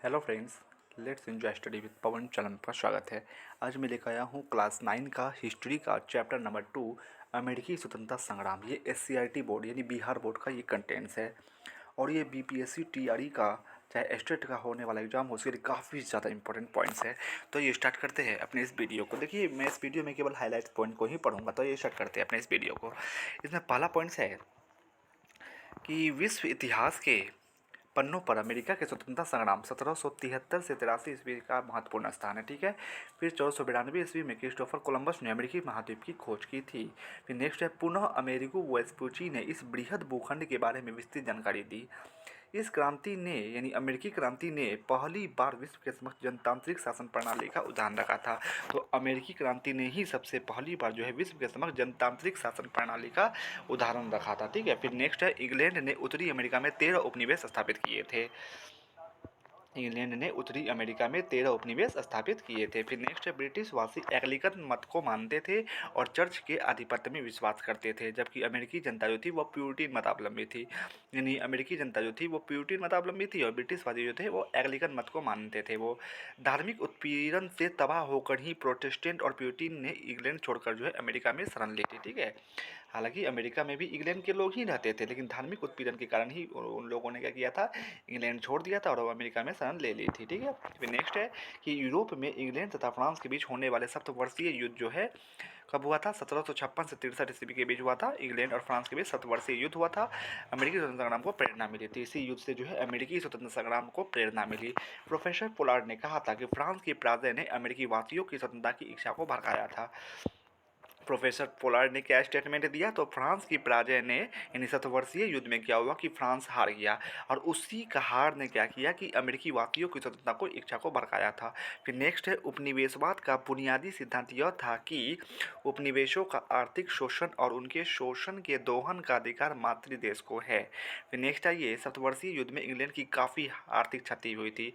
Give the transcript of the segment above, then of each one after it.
Hello friends, let's enjoy study with Pawan channel का स्वागत है। आज मैं लेकर आया हूँ क्लास 9 का हिस्ट्री का चैप्टर नंबर 2 अमेरिकी स्वतंत्रता संग्राम। ये एससीईआरटी बोर्ड यानी बिहार बोर्ड का ये कंटेंट्स है और ये बीपीएससी टीआरई का चाहे स्टेट का होने वाला एग्जाम हो उसके लिए काफ़ी ज़्यादा इंपॉर्टेंट पॉइंट्स है। तो ये स्टार्ट करते हैं अपने इस वीडियो को। देखिए, मैं इस वीडियो में केवल हाईलाइट पॉइंट को ही पढ़ूंगा। तो ये स्टार्ट करते हैं अपने इस वीडियो को। इसमें पहला पॉइंट्स है कि विश्व इतिहास के पन्नों पर अमेरिका के स्वतंत्रता संग्राम 1773 से 83 ईस्वी का महत्वपूर्ण स्थान है। ठीक है। फिर 1492 ईस्वी में क्रिस्टोफर कोलंबस ने अमेरिकी महाद्वीप की खोज की थी। फिर नेक्स्ट है, पुनः अमेरिगो वेस्पुची ने इस बृहद भूखंड के बारे में विस्तृत जानकारी दी। इस क्रांति ने यानी अमेरिकी क्रांति ने पहली बार विश्व के समक्ष जनतांत्रिक शासन प्रणाली का उदाहरण रखा था। तो अमेरिकी क्रांति ने ही सबसे पहली बार जो है विश्व के समक्ष जनतांत्रिक शासन प्रणाली का उदाहरण रखा था। ठीक है। फिर नेक्स्ट है, इंग्लैंड ने उत्तरी अमेरिका में 13 उपनिवेश स्थापित किए थे। इंग्लैंड ने उत्तरी अमेरिका में 13 उपनिवेश स्थापित किए थे। फिर नेक्स्ट है, ब्रिटिश वासी एंग्लिकन मत को मानते थे और चर्च के आधिपत्य में विश्वास करते थे, जबकि अमेरिकी जनता जो थी वो प्यूरिटन मतावलंबी थी। यानी अमेरिकी जनता जो थी वो प्यूरिटन मतावलंबी थी और ब्रिटिशवासी जो थे वो एंग्लिकन मत को मानते थे। वो धार्मिक उत्पीड़न से तबाह होकर ही प्रोटेस्टेंट और प्यूरिटन ने इंग्लैंड छोड़कर जो है अमेरिका में शरण ली थी। ठीक है। हालांकि अमेरिका में भी इंग्लैंड के लोग ही रहते थे, लेकिन धार्मिक उत्पीड़न के कारण ही उन लोगों ने क्या किया था, इंग्लैंड छोड़ दिया था और वो अमेरिका में शरण ले ली थी। ठीक है। फिर नेक्स्ट है कि यूरोप में इंग्लैंड तथा फ्रांस के बीच होने वाले सप्तवर्षीय युद्ध जो है कब हुआ था, 1756 से 63 ईस्वी के बीच हुआ था। इंग्लैंड और फ्रांस के बीच सप्तवर्षीय युद्ध हुआ था। अमेरिकी स्वतंत्रता संग्राम को प्रेरणा मिली थी। इसी युद्ध से जो है अमेरिकी स्वतंत्रता संग्राम को प्रेरणा मिली। प्रोफेसर पोलार्ड ने कहा था कि फ्रांस की पराजय ने अमेरिकी वासियों की स्वतंत्रता की इच्छा को भड़काया था। प्रोफेसर पोलार्ड ने क्या स्टेटमेंट दिया, तो फ्रांस की पराजय ने यानी शतवर्षीय युद्ध में क्या हुआ कि फ्रांस हार गया और उसी का हार ने क्या किया कि अमेरिकी वासियों की स्वतंत्रता को इच्छा को भड़काया था। फिर नेक्स्ट है, उपनिवेशवाद का बुनियादी सिद्धांत यह था कि उपनिवेशों का आर्थिक शोषण और उनके शोषण के दोहन का अधिकार मातृ देश को है। फिर नेक्स्ट है, ये शतवर्षीय युद्ध में इंग्लैंड की काफ़ी आर्थिक क्षति हुई थी।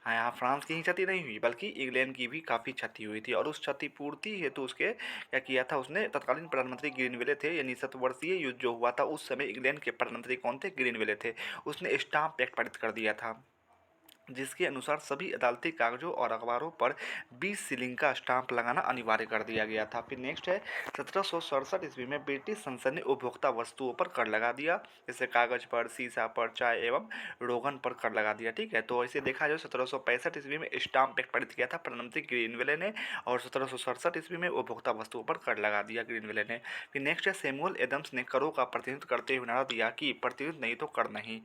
हाँ, यहाँ फ्रांस की ही क्षति नहीं हुई बल्कि इंग्लैंड की भी काफ़ी क्षति हुई थी और उस क्षतिपूर्ति हेतु उसके क्या किया था, उसने तत्कालीन प्रधानमंत्री ग्रीनविले थे, यानी शतवर्षीय युद्ध जो हुआ था उस समय इंग्लैंड के प्रधानमंत्री कौन थे, ग्रीनविले थे। उसने स्टाम्प एक्ट पारित कर दिया था जिसके अनुसार सभी अदालती कागजों और अखबारों पर 20 शिलिंग का स्टाम्प लगाना अनिवार्य कर दिया गया था। फिर नेक्स्ट है, 1767 ईस्वी में ब्रिटिश संसद ने उपभोक्ता वस्तुओं पर कर लगा दिया, जैसे कागज पर, शीशा पर, चाय एवं रोगन पर कर लगा दिया। ठीक है। तो ऐसे देखा जाए 1765 ईस्वी में स्टाम्प एक्ट पारित किया था प्रधानमंत्री ग्रीनविले ने और 1767 ईस्वी में उपभोक्ता वस्तुओं पर कर लगा दिया ग्रीनविले ने। फिर नेक्स्ट है, सैमुअल एडम्स ने करों का प्रतिनिधित्व करते हुए नारा दिया कि प्रतिनिधित्व नहीं तो कर नहीं।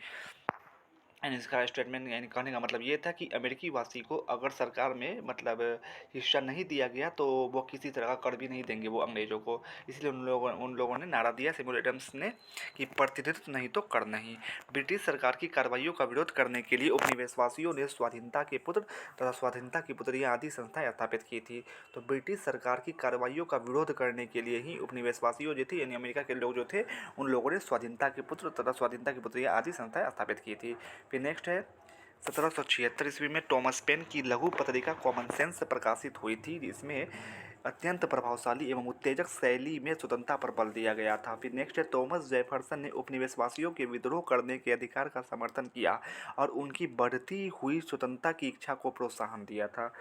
एंड इसका स्टेटमेंट यानी कहने का मतलब ये था कि अमेरिकी वासी को अगर सरकार में मतलब हिस्सा नहीं दिया गया तो वो किसी तरह का कर भी नहीं देंगे वो अंग्रेजों को। इसलिए उन लोगों ने नारा दिया, सैमुअल एडम्स ने, कि प्रतिनिधित्व नहीं तो कर नहीं। ब्रिटिश सरकार की कार्रवाइयों का विरोध करने के लिए उपनिवेशवासियों ने स्वाधीनता के पुत्र तथा स्वाधीनता की पुत्रियां आदि संस्थाएं स्थापित की थी। तो ब्रिटिश सरकार की कार्रवाइयों का विरोध करने के लिए ही उपनिवेशवासियों जो थे यानी अमेरिका के लोग जो थे उन लोगों ने स्वाधीनता के पुत्र तथा स्वाधीनता की पुत्रियां आदि संस्थाएं स्थापित की थी। फिर नेक्स्ट है, 1776 ईस्वी में टॉमस पेन की लघु पत्रिका कॉमन सेंस प्रकाशित हुई थी, जिसमें अत्यंत प्रभावशाली एवं उत्तेजक शैली में स्वतंत्रता पर बल दिया गया था। फिर नेक्स्ट है, थॉमस जेफरसन ने उपनिवेशवासियों के विद्रोह करने के अधिकार का समर्थन किया और उनकी बढ़ती हुई स्वतंत्रता की इच्छा को प्रोत्साहन दिया था।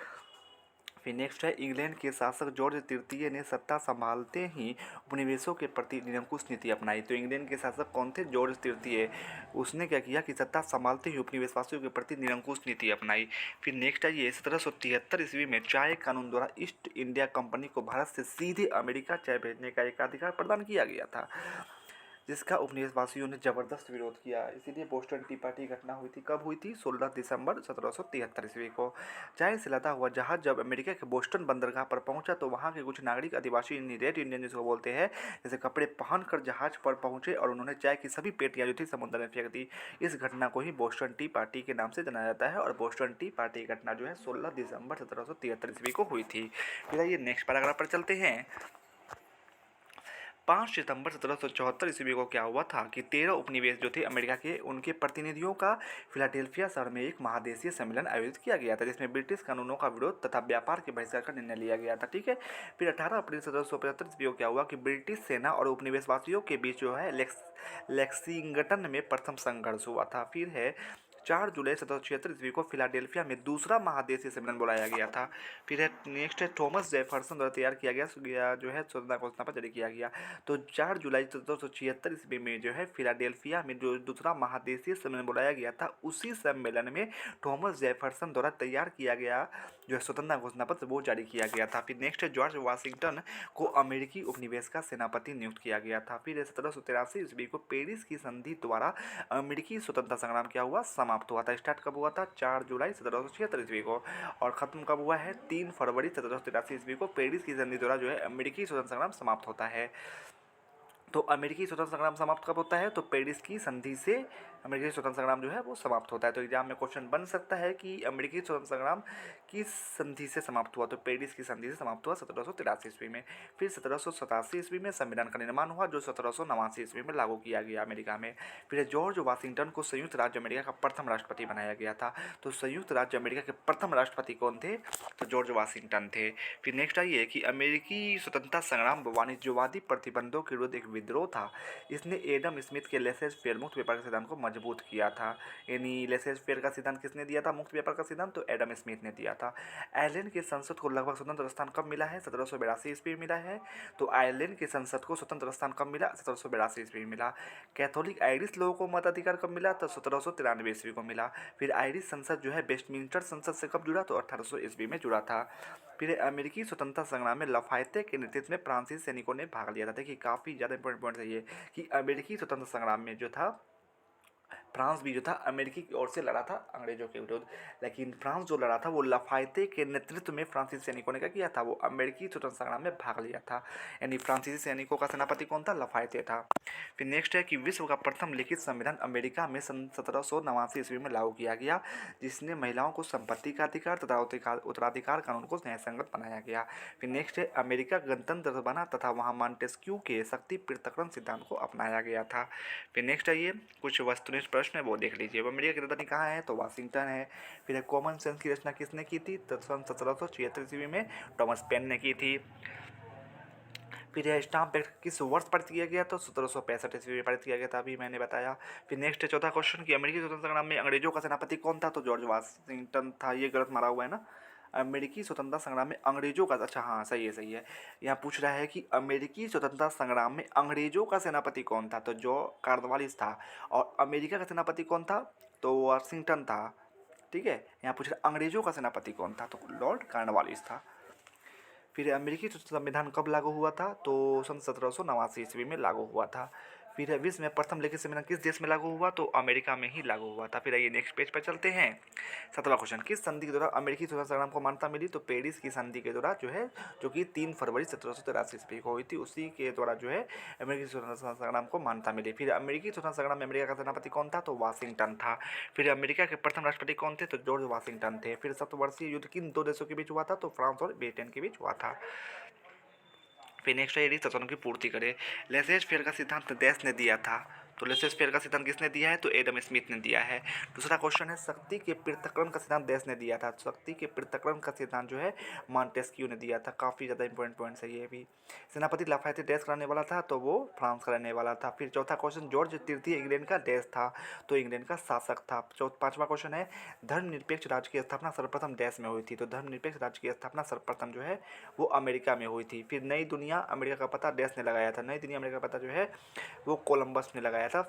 फिर नेक्स्ट है, इंग्लैंड के शासक जॉर्ज तृतीय ने सत्ता संभालते ही उपनिवेशों के प्रति निरंकुश नीति अपनाई। तो इंग्लैंड के शासक कौन थे, जॉर्ज तृतीय। उसने क्या किया कि सत्ता संभालते ही उपनिवेशवासियों के प्रति निरंकुश नीति अपनाई। फिर नेक्स्ट है, ये 1773 ईस्वी में चाय कानून द्वारा ईस्ट इंडिया कंपनी को भारत से सीधे अमेरिका चाय भेजने का एक अधिकार प्रदान किया गया था, जिसका उपनिवेशवासियों ने जबरदस्त विरोध किया। इसीलिए बोस्टन टी पार्टी घटना हुई थी। कब हुई थी, 16 दिसंबर 1773 ईस्वी को। चाय से लदा हुआ जहाज जब अमेरिका के बोस्टन बंदरगाह पर पहुंचा तो वहां के कुछ नागरिक आदिवासी रेड इंडियन जिसको बोलते हैं, जैसे कपड़े पहनकर जहाज पर पहुंचे और उन्होंने चाय की सभी पेटियां जो थी समुद्र में फेंक दी। इस घटना को ही बोस्टन टी पार्टी के नाम से जाना जाता है और बोस्टन टी पार्टी घटना जो है 16 दिसंबर 1773 ईस्वी को हुई थी। फिर आइए नेक्स्ट पैराग्राफ पर चलते हैं। 5 सितंबर 1774 ईस्वी को क्या हुआ था कि 13 उपनिवेश जो थे अमेरिका के, उनके प्रतिनिधियों का फिलाडेल्फिया शहर में एक महादेशीय सम्मेलन आयोजित किया गया था, जिसमें ब्रिटिश कानूनों का विरोध तथा व्यापार के बहिष्कार का निर्णय लिया गया था। ठीक है। फिर 18 अप्रैल 1775 ईस्वी को क्या हुआ कि ब्रिटिश सेना और उपनिवेशवासियों के बीच जो है लेक्सिंगटन में प्रथम संघर्ष हुआ था। फिर है 4 जुलाई 1776 ईस्वी को फिलाडेल्फिया में दूसरा महादेशीय सम्मेलन बुलाया गया था। फिर है नेक्स्ट है थॉमस जेफरसन द्वारा तैयार किया गया जो है स्वतंत्रता घोषणा पत्र जारी किया गया। तो 4 जुलाई 1776 ईस्वी में जो है फिलाडेल्फिया में जो दूसरा महादेशीय सम्मेलन बुलाया गया था, उसी सम्मेलन में थॉमस जेफरसन द्वारा तैयार किया गया जो है स्वतंत्रता घोषणा पत्र वो जारी किया गया था। फिर नेक्स्ट है जॉर्ज वाशिंगटन को अमेरिकी उपनिवेश का सेनापति नियुक्त किया गया था। फिर 1783 ईस्वी को पेरिस की संधि द्वारा अमेरिकी स्वतंत्रता संग्राम क्या हुआ, समाप्त हुआ था। स्टार्ट कब हुआ था, 4 जुलाई 1776 ईस्वी को, और खत्म कब हुआ है, 3 फरवरी 1783 ईस्वी को पेरिस की संधि द्वारा जो है अमेरिकी स्वतंत्रता संग्राम समाप्त होता है। तो अमेरिकी स्वतंत्रता संग्राम समाप्त कब होता है, तो पेरिस की संधि से अमेरिकी स्वतंत्रता संग्राम जो है वो समाप्त होता है। तो एग्जाम में क्वेश्चन बन सकता है कि अमेरिकी स्वतंत्रता संग्राम किस संधि से समाप्त हुआ, तो पेरिस की संधि से समाप्त हुआ 1783 ईस्वी में। फिर 1787 ईस्वी में संविधान का निर्माण हुआ जो 1789 ईस्वी में लागू किया गया अमेरिका में। फिर जॉर्ज वाशिंगटन को संयुक्त राज्य अमेरिका का प्रथम राष्ट्रपति बनाया गया था। तो संयुक्त राज्य अमेरिका के प्रथम राष्ट्रपति कौन थे, तो जॉर्ज वाशिंगटन थे। फिर नेक्स्ट आइए कि अमेरिकी स्वतंत्रता संग्राम वाणिज्यवादी प्रतिबंधों के विरुद्ध एक विद्रोह था। इसने एडम स्मिथ के लेसेज फेयर मुक्त व्यापार के सिद्धांत को मजबूत किया था। यानी लेसेज फेयर का सिद्धांत किसने दिया था, मुक्त व्यापार का सिद्धांत, तो एडम स्मिथ ने दिया था। आयरलैंड की संसद को लगभग स्वतंत्र स्थान कब मिला है, 1782 ईस्वी में मिला है। तो आयरलैंड की संसद को स्वतंत्र स्थान कब मिला, 1782 ईस्वी में मिला। कैथोलिक आयरिश लोगों को मताधिकार कब मिला, तो 1793 ईस्वी को मिला। फिर आयरिश संसद जो है वेस्टमिंस्टर संसद से कब जुड़ा, तो 1800 ईस्वी में जुड़ा था। फिर अमेरिकी स्वतंत्रता संग्राम में लफायते के नेतृत्व में फ्रांसीसी सैनिकों ने भाग लिया था। देखिए काफ़ी ज़्यादा इंपॉर्टेंट पॉइंट है ये कि अमेरिकी स्वतंत्रता संग्राम में जो था फ्रांस भी जो था अमेरिकी की ओर से लड़ा था अंग्रेजों के विरुद्ध, लेकिन फ्रांस जो लड़ा था वो लफायते के नेतृत्व में फ्रांसीसी सैनिकों ने क्या किया था, वो अमेरिकी स्वतंत्रता संग्राम में भाग लिया था। यानी फ्रांसीसी सैनिकों का सेनापति कौन था, लफायते था। फिर नेक्स्ट है कि विश्व का प्रथम लिखित संविधान अमेरिका में सन 1789 ईस्वी में लागू किया गया, जिसने महिलाओं को संपत्ति का अधिकार तथा उत्तराधिकार कानून को न्यायसंगत बनाया गया। फिर नेक्स्ट है अमेरिका गणतंत्र बना तथा वहाँ मॉन्टेस्क्यू के शक्ति पृथक्करण सिद्धांत को अपनाया गया था। फिर नेक्स्ट आइए कुछ वस्तुनिष्ठ प्रश्न है वो देख लीजिए। अमेरिका की राजधानी कहाँ है, तो वाशिंगटन है। फिर कॉमन सेंस की रचना किसने की थी, तो सन 1776 ईस्वी में टॉमस पेन ने की थी। फिर यह स्टाम्प एक्ट किस वर्ष पारित किया गया, तो 1765 ईस्वी में पारित किया गया था, अभी मैंने बताया। फिर नेक्स्ट चौथा क्वेश्चन कि अमेरिकी स्वतंत्रता संग्राम में अंग्रेजों का सेनापति कौन था, तो जॉर्ज वाशिंगटन था। ये गलत मारा हुआ है ना, अमेरिकी स्वतंत्रता संग्राम में अंग्रेजों का, अच्छा हाँ सही है। यहाँ पूछ रहा है कि अमेरिकी स्वतंत्रता संग्राम में अंग्रेजों का सेनापति कौन था, तो जो कार्नवालिस था। और अमेरिका का सेनापति कौन था, तो वाशिंगटन था। ठीक है, यहाँ पूछ रहा अंग्रेजों का सेनापति कौन था, तो लॉर्ड कार्नवालिस था। फिर अमेरिकी संविधान कब लागू हुआ था, तो सन 1789 ईस्वी में लागू हुआ था। फिर विश्व में प्रथम लिखित संविधान किस देश में लागू हुआ, तो अमेरिका में ही लागू हुआ था। फिर आइए नेक्स्ट पेज पर चलते हैं। 7वां क्वेश्चन, किस संधि के द्वारा अमेरिकी स्वतंत्रता संग्राम को मान्यता मिली, तो पेरिस की संधि के द्वारा जो है, जो कि 3 फरवरी 1783 ईस्वी को हुई थी, उसी के द्वारा जो है अमेरिकी स्वतंत्रता संग्राम को मान्यता मिली। फिर अमेरिकी स्वतंत्रता संग्राम में अमेरिका का सेनापति कौन था, तो वाशिंगटन था। फिर अमेरिका के प्रथम राष्ट्रपति कौन थे, तो जॉर्ज वाशिंगटन थे। फिर सप्तवर्षीय युद्ध किन 2 देशों के बीच हुआ था, तो फ्रांस और ब्रिटेन के बीच हुआ था। फिर नेक्स्ट है तत्वों की पूर्ति करे। लेसेज फेयर का सिद्धांत देश ने दिया था, तो लेसेज फेयर का सिद्धांत किसने दिया है, तो एडम स्मिथ ने दिया है। दूसरा क्वेश्चन है शक्ति के पृथक्करण का सिद्धांत देश ने दिया था, शक्ति के पृथक्करण का सिद्धांत जो है मॉन्टेस्क्यू ने दिया था। काफ़ी ज़्यादा इंपॉर्टेंट पॉइंट्स है ये भी। सेनापति लाफायते देश का रहने वाला था, तो वो फ्रांस का रहने वाला था। फिर चौथा क्वेश्चन, जॉर्ज तृतीय इंग्लैंड का देश था, तो इंग्लैंड का शासक था। 5वां क्वेश्चन है धर्मनिरपेक्ष राज्य की स्थापना सर्वप्रथम देश में हुई थी, तो धर्मनिरपेक्ष राज्य की स्थापना सर्वप्रथम जो है वो अमेरिका में हुई थी। फिर नई दुनिया अमेरिका का पता देश ने लगाया था, नई दुनिया अमेरिका का पता जो है वो कोलंबस ने लगाया था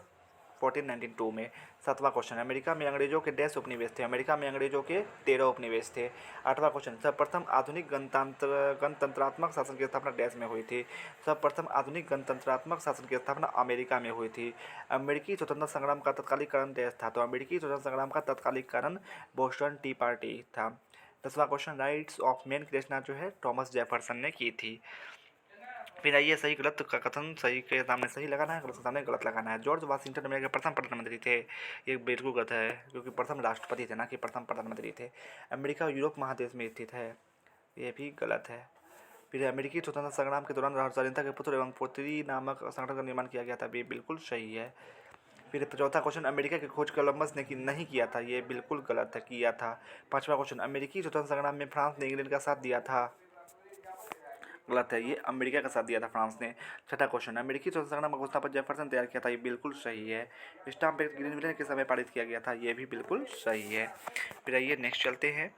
1492 में। 7वां क्वेश्चन, अमेरिका में अंग्रेजों के देश उपनिवेश थे, अमेरिका में अंग्रेजों के 13 उपनिवेश थे। 8वां क्वेश्चन, सर्वप्रथम आधुनिक गणतंत्रात्मक शासन की स्थापना देश में हुई थी, सर्वप्रथम आधुनिक गणतंत्रात्मक शासन की स्थापना अमेरिका में हुई थी। अमेरिकी स्वतंत्रता संग्राम का तत्कालीन कारण देश था, तो अमेरिकी स्वतंत्रता संग्राम का तत्कालीन कारण बोस्टन टी पार्टी था। 10वां क्वेश्चन, राइट्स ऑफ मैन की रचना जो है थॉमस जेफरसन ने की थी। फिर आइए सही गलत का कथन, सही के सामने सही लगाना है, गलत के सामने गलत लगाना है। जॉर्ज वाशिंगटन अमेरिका के प्रथम प्रधानमंत्री थे, ये बिल्कुल गलत है क्योंकि प्रथम राष्ट्रपति थे ना कि प्रथम प्रधानमंत्री थे। अमेरिका यूरोप महादेश में स्थित है, ये भी गलत है। फिर अमेरिकी स्वतंत्रता संग्राम के दौरान राजनेता के पुत्र एवं पुत्री नामक संगठन का निर्माण किया गया था, ये बिल्कुल सही है। फिर चौथा क्वेश्चन, अमेरिका की खोज कोलंबस ने नहीं किया था, ये बिल्कुल गलत है, किया था। 5वां क्वेश्चन, अमेरिकी स्वतंत्रता संग्राम में फ्रांस ने इंग्लैंड का साथ दिया था, गलत है, ये अमेरिका का साथ दिया था फ्रांस ने। छठा क्वेश्चन, अमेरिकी स्वतंत्रता संग्राम का घोषणा पत्र जेफरसन तैयार किया था, ये बिल्कुल सही है। स्टाम्प एक्ट ग्रीनविले के समय पारित किया गया था, ये भी बिल्कुल सही है। फिर आइए नेक्स्ट चलते हैं।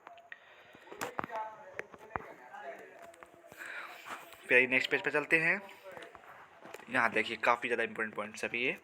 फिर आइए नेक्स्ट पेज पे चलते हैं। यहाँ देखिए काफ़ी ज़्यादा इंपॉर्टेंट पॉइंट्स है ये।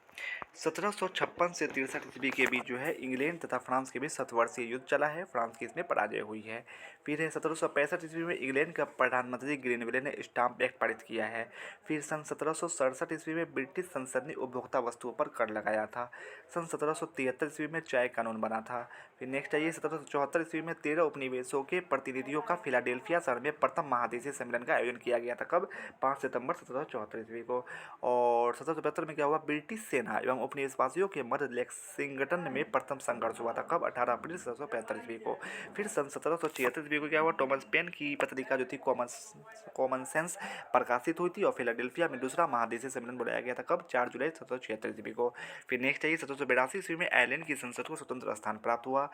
1756 से 63 ईस्वी के बीच जो है इंग्लैंड तथा फ्रांस के बीच 7 वर्षीय युद्ध चला है, फ्रांस की इसमें पराजय हुई है। फिर है 1765 ईस्वी में इंग्लैंड का प्रधानमंत्री ग्रीनविले ने स्टाम्प एक्ट पारित किया है। फिर सन 1767 ईस्वी में ब्रिटिश संसद ने उपभोक्ता वस्तुओं पर कर लगाया था। सन 1773 ईस्वी में चाय कानून बना था। फिर नेक्स्ट आइए 1774 ईस्वी में 13 उपनिवेशों के प्रतिनिधियों का फिलाडेल्फिया शहर में प्रथम महादेशीय सम्मेलन का आयोजन किया गया था। कब? 5 सितंबर 1774 ईस्वी को। और 1775 में क्या हुआ? ब्रिटिश सेना एवं उपनिवेशवासियों के मध्य लेक्सिंगटन में प्रथम संघर्ष हुआ था। कब? 18 अप्रैल 1775 ईस्वी को। फिर सन 1776 ईस्वी को क्या हुआ? टॉमस पेन की पत्रिका जो थी कॉमन सेंस प्रकाशित हुई थी और फिलाडेल्फिया में दूसरा महादेशीय सम्मेलन बुलाया गया था। कब? 4 जुलाई 1776 ईस्वी को। फिर नेक्स्ट है 1782 ईस्वी में आयरलैंड की संसद को स्वतंत्र स्थान प्राप्त हुआ।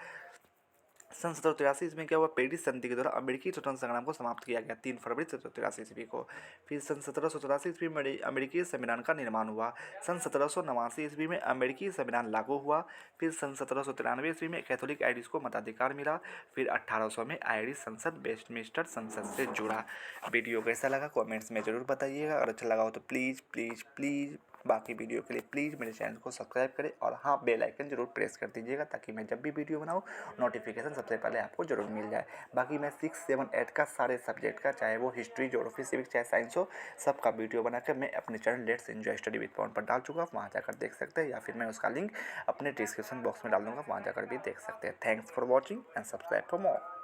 सन 1783 ईस्वी में क्या हुआ? पेरिस संधि के द्वारा अमेरिकी स्वतंत्रता संग्राम को समाप्त किया गया 3 फरवरी 1783 ईस्वी को। फिर सन 1784 ईस्वी में अमेरिकी संविधान का निर्माण हुआ। सन 1789 ईस्वी में अमेरिकी संविधान लागू हुआ। फिर सन 1793 ईस्वी में कैथोलिक आयरिश को मताधिकार मिला। फिर 1800 में आयरिश संसद वेस्टमिंस्टर संसद से जुड़ा। वीडियो कैसा लगा कमेंट्स में ज़रूर बताइएगा, अगर अच्छा लगा हो तो प्लीज़ प्लीज़ प्लीज़ बाकी वीडियो के लिए प्लीज़ मेरे चैनल को सब्सक्राइब करें और हाँ बेल आइकन जरूर प्रेस कर दीजिएगा ताकि मैं जब भी वीडियो बनाऊँ नोटिफिकेशन सबसे पहले आपको जरूर मिल जाए। बाकी मैं 6, 7, 8 का सारे सब्जेक्ट का, चाहे वो हिस्ट्री, ज्योग्राफी, सिविक्स, चाहे साइंस हो, सबका वीडियो बनाकर मैं अपने channel let's enjoy study with Pawan पर डाल चुका हूँ, वहाँ जाकर देख सकते हैं या फिर मैं उसका लिंक अपने डिस्क्रिप्शन बॉक्स में डाल दूँगा, वहाँ जाकर भी देख सकते हैं। Thanks for watching and subscribe for more.